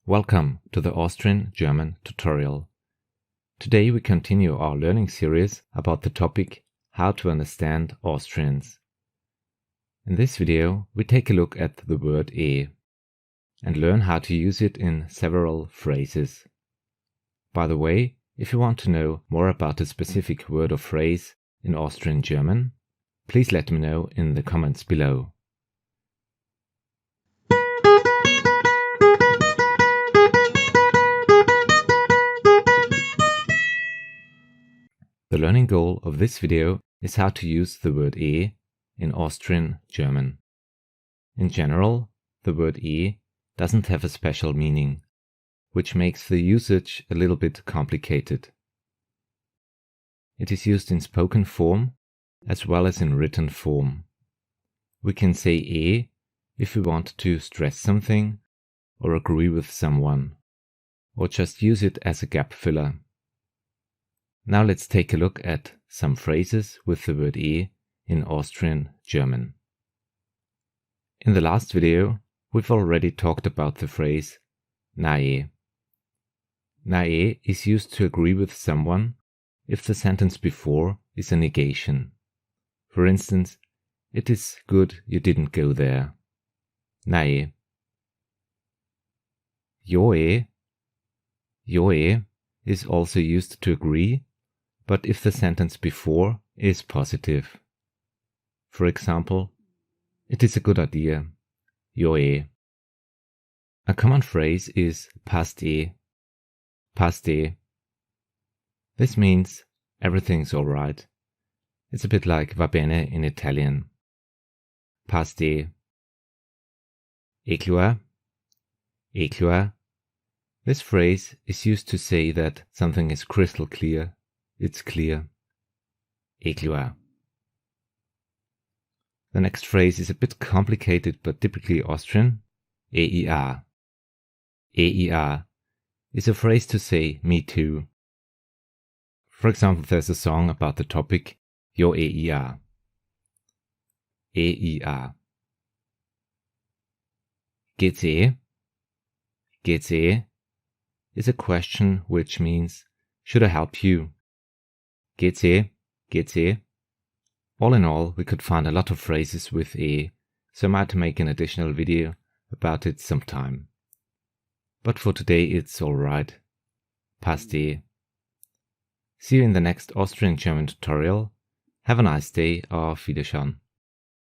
Welcome to the Austrian German tutorial. Today we continue our learning series about the topic how to understand Austrians. In this video we take a look at the word and learn how to use it in several phrases. By the way, if you want to know more about a specific word or phrase in Austrian German, please let me know in the comments below. The learning goal of this video is how to use the word in Austrian German. In general, the word doesn't have a special meaning, which makes the usage a little bit complicated. It is used in spoken form as well as in written form. We can say if we want to stress something or agree with someone, or just use it as a gap filler. Now let's take a look at some phrases with the word in Austrian German. In the last video, we've already talked about the phrase nae. Nae is used to agree with someone if the sentence before is a negation. For instance, it is good you didn't go there. Nae. Joe is also used to agree, but if the sentence before is positive. For example, it is a good idea. Joe. A common phrase is passt. Passt. This means everything's alright. It's a bit like va bene in Italian. Passt. Ecloa. This phrase is used to say that something is crystal clear. It's clear. Ecloa. The next phrase is a bit complicated but typically Austrian. EIA. EIA is a phrase to say me too. For example, there's a song about the topic Jo EIA. EIA. Geht's Geht's is a question which means should I help you? Geht's Geht's All in all, we could find a lot of phrases with so I might make an additional video about it sometime. But for today it's alright. Passt. See you in the next Austrian German tutorial. Have a nice day. Auf Wiedersehen.